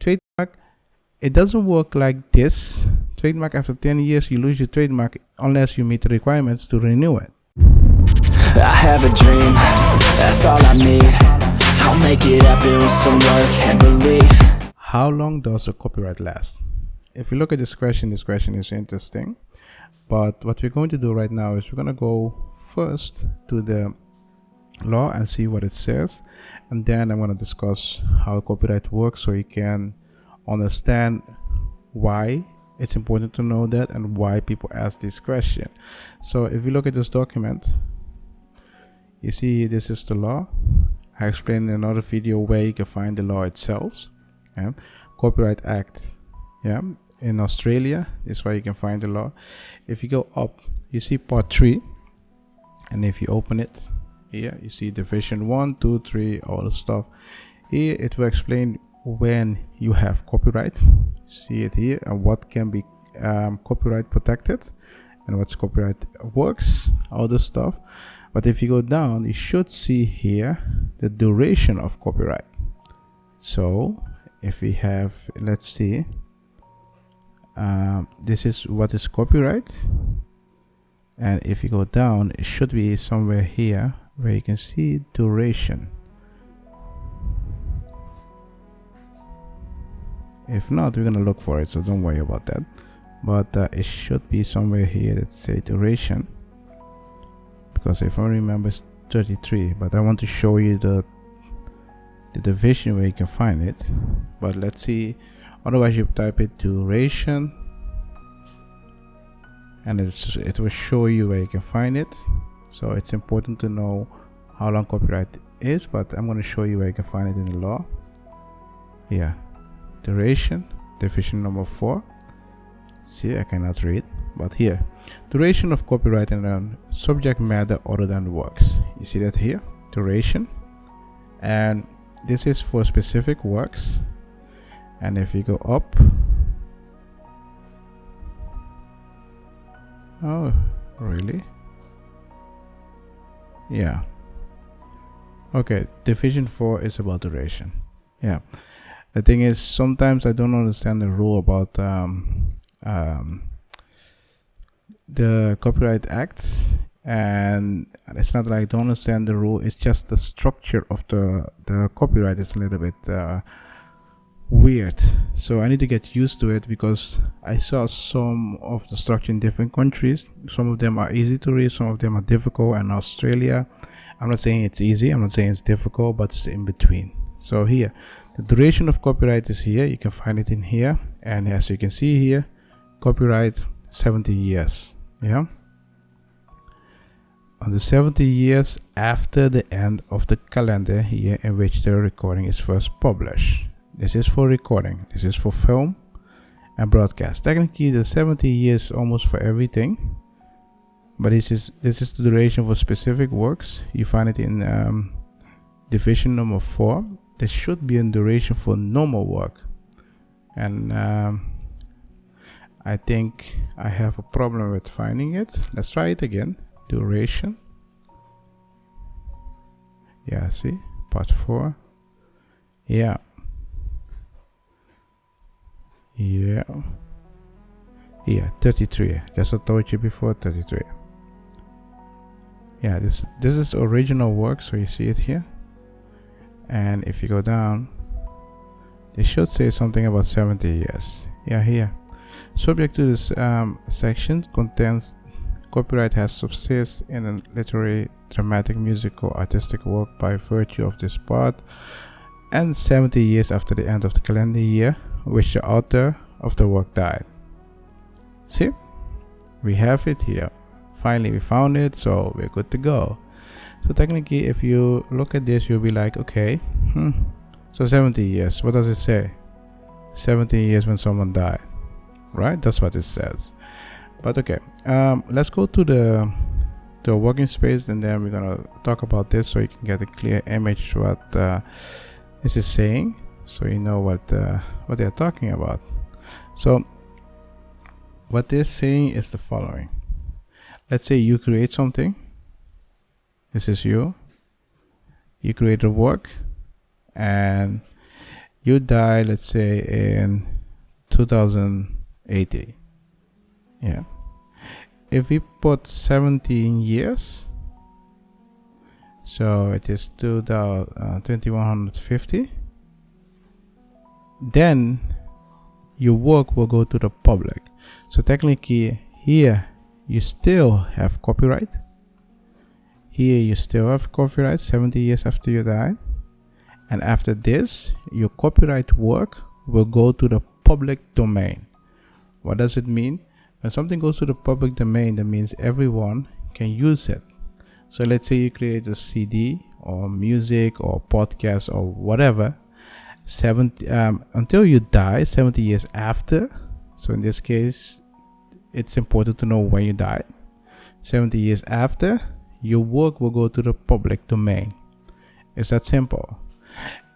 Trademark, it doesn't work like this. Trademark, after 10 years, you lose your trademark unless you meet the requirements to renew it. I have a dream, that's all I need. I'll make it happen with some work and belief. How long does a copyright last? If you look at this question is interesting. But what we're going to do right now is we're going to go first to the law and see what it says. And then I'm going to discuss how copyright works so you can understand why it's important to know that and why people ask this question. So if you look at this document, you see this is the law. I explained in another video where you can find the law itself. Yeah. Copyright Act. Yeah. In Australia, this is where you can find the law. If you go up, you see part 3, and if you open it here, you see division 1, 2, 3, all the stuff. Here it will explain when you have copyright. See it here, and what can be copyright protected and what's copyright works, all this stuff. But if you go down, you should see here the duration of copyright. So if we have, let's see, this is what is copyright, and if you go down, it should be somewhere here where you can see duration. If not, we're gonna look for it, so don't worry about that. But it should be somewhere here that say duration, because if I remember it's 33, but I want to show you the division where you can find it. But let's see. Otherwise, you type it duration, and it will show you where you can find it. So it's important to know how long copyright is, but I'm going to show you where you can find it in the law. Yeah, duration, division number 4. See, I cannot read, but here, duration of copyright and then subject matter other than works. You see that here, duration, and this is for specific works. And if you go up, oh really, yeah, okay, division 4 is about duration. Yeah, the thing is, sometimes I don't understand the rule about the Copyright Act, and it's not like I don't understand the rule, it's just the structure of the copyright is a little bit weird. So I need to get used to it, because I saw some of the structure in different countries. Some of them are easy to read, some of them are difficult. And Australia, I'm not saying it's easy, I'm not saying it's difficult, but it's in between. So here, the duration of copyright is here, you can find it in here, and as you can see here, copyright 70 years. Yeah, on the 70 years after the end of the calendar year in which the recording is first published. This is for recording, this is for film and broadcast. Technically, the 70 years almost for everything, but this is the duration for specific works. You find it in division number 4. There should be a duration for normal work, and I think I have a problem with finding it. Let's try it again. Duration. Yeah, see, part 4. Yeah. Yeah, 33. Just I told you before, 33. Yeah, this is original work, so you see it here. And if you go down, they should say something about 70 years. Yeah, here. Subject to this section contains copyright has subsist in a literary, dramatic, musical, artistic work by virtue of this part, and 70 years after the end of the calendar year which the author of the work died. See, we have it here. Finally, we found it, so we're good to go. So technically, if you look at this, you'll be like, okay, so 70 years, what does it say? 70 years when someone died, right? That's what it says. But okay, let's go to the working space, and then we're gonna talk about this so you can get a clear image what this is saying, so you know what they're talking about. So what they're saying is the following. Let's say you create something. This is you create a work, and You die, let's say, in 2080. Yeah. If we put 17 years, so it is 2150, then your work will go to the public. So technically here you still have copyright. Here you still have copyright 70 years after you die. And after this, your copyright work will go to the public domain. What does it mean? When something goes to the public domain, that means everyone can use it. So let's say you create a CD or music or podcast or whatever, until you die 70 years after. So in this case, it's important to know when you died. 70 years after, your work will go to the public domain. It's that simple.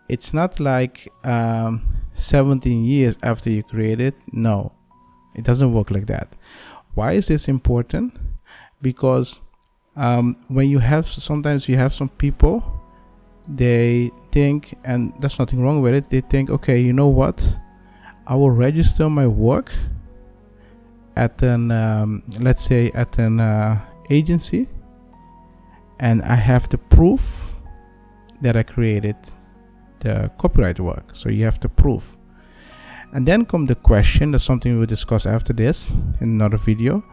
It's not like 17 years after you create it. No, it doesn't work like that. Why is this important? Because when you have, sometimes you have some people, they think, and there's nothing wrong with it, they think, okay, you know what, I will register my work at an let's say at an agency, and I have to prove that I created the copyright work. So you have to prove. And then come the question, that's something we will discuss after this in another video.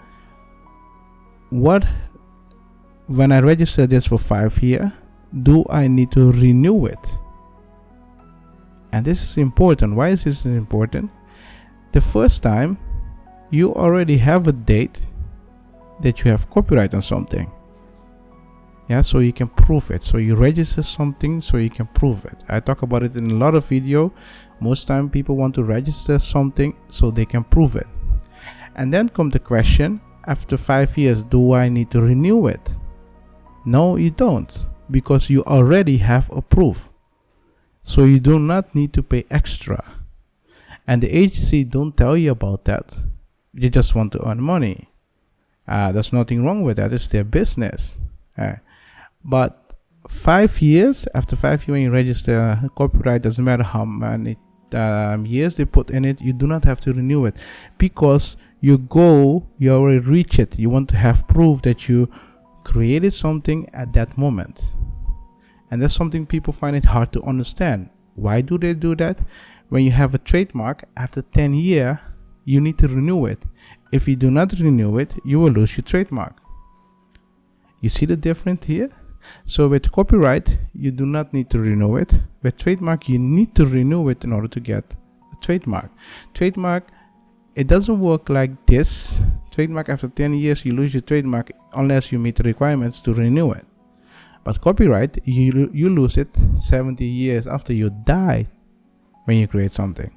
What, when I register this for 5 years, do I need to renew it? And this is important. Why is this important? The first time, you already have a date that you have copyright on something. Yeah, so you can prove it. So you register something so you can prove it. I talk about it in a lot of video. Most time people want to register something so they can prove it. And then come the question, after 5 years, do I need to renew it? No, you don't, because you already have a proof. So you do not need to pay extra. And the agency don't tell you about that. They just want to earn money. There's nothing wrong with that. It's their business. But 5 years, after 5 years when you register copyright, doesn't matter how many years they put in it, you do not have to renew it, because your goal, you already reach it. You want to have proof that you created something at that moment. And that's something people find it hard to understand. Why do they do that? When you have a trademark, after 10 years, you need to renew it. If you do not renew it, you will lose your trademark. You see the difference here? So with copyright, you do not need to renew it. With trademark, you need to renew it in order to get a trademark. Trademark, it doesn't work like this. Trademark, after 10 years, you lose your trademark unless you meet the requirements to renew it. But copyright, you lose it 70 years after you die when you create something.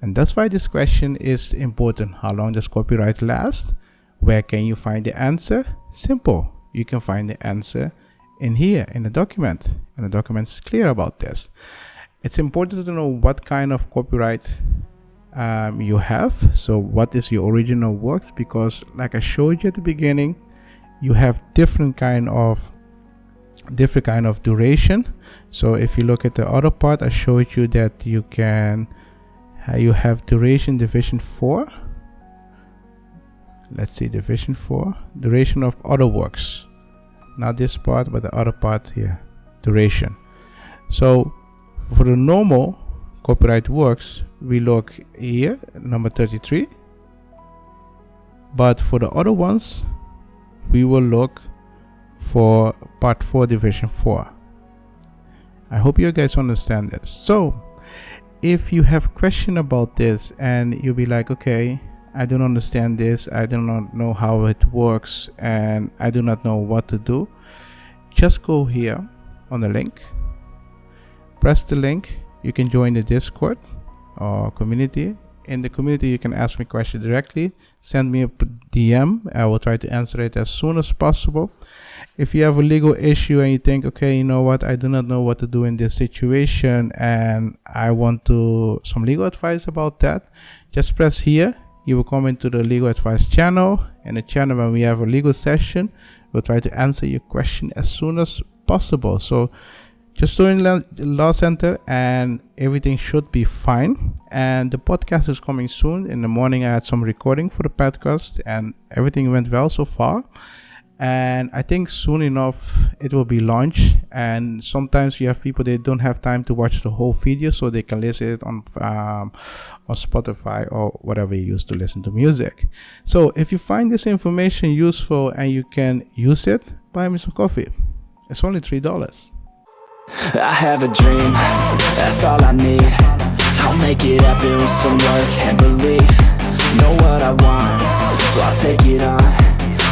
And that's why this question is important. How long does copyright last? Where can you find the answer? Simple. You can find the answer in here, in the document. And the document is clear about this. It's important to know what kind of copyright you have. So what is your original works? Because like I showed you at the beginning, you have different kind of duration. So if you look at the other part, I showed you that you have duration division 4. Let's see, division 4, duration of other works, not this part but the other part here, duration. So for the normal copyright works, we look here, number 33, but for the other ones we will look for part 4, division 4. I hope you guys understand this. So if you have question about this and you'll be like, okay, I don't understand this, I do not know how it works, and I do not know what to do, just go here on the link, press the link. You can join the Discord or community. In the community, you can ask me questions directly, send me a DM. I will try to answer it as soon as possible. If you have a legal issue and you think, okay, you know what, I do not know what to do in this situation and I want some legal advice about that, just press here. You will come into the legal advice channel. In the channel, when we have a legal session, we'll try to answer your question as soon as possible. So just join Law Center and everything should be fine. And the podcast is coming soon. In the morning I had some recording for the podcast and everything went well so far. And I think soon enough it will be launched. And sometimes you have people that don't have time to watch the whole video, so they can listen it on Spotify or whatever you use to listen to music. So if you find this information useful and you can use it, buy me some coffee. It's only $3. I have a dream, that's all I need. I'll make it happen with some work and belief. Know what I want, so I'll take it on.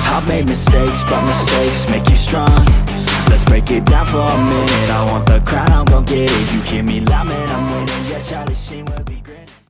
I've made mistakes, but mistakes make you strong. Let's break it down for a minute. I want the crown, I'm gon' get it. You hear me loud, man, I'm winning. Yeah, Charlie Sheen will be great.